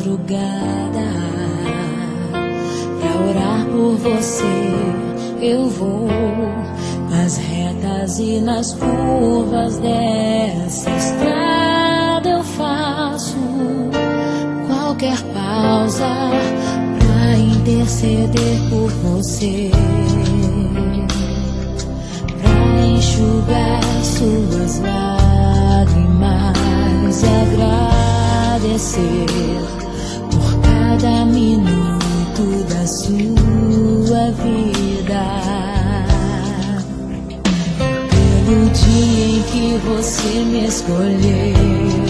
madrugada. Pra orar por você eu vou nas retas e nas curvas dessa estrada. Eu faço qualquer pausa pra interceder por você, pra enxugar suas lágrimas e agradecer por cada minuto da sua vida, pelo dia em que você me escolheu,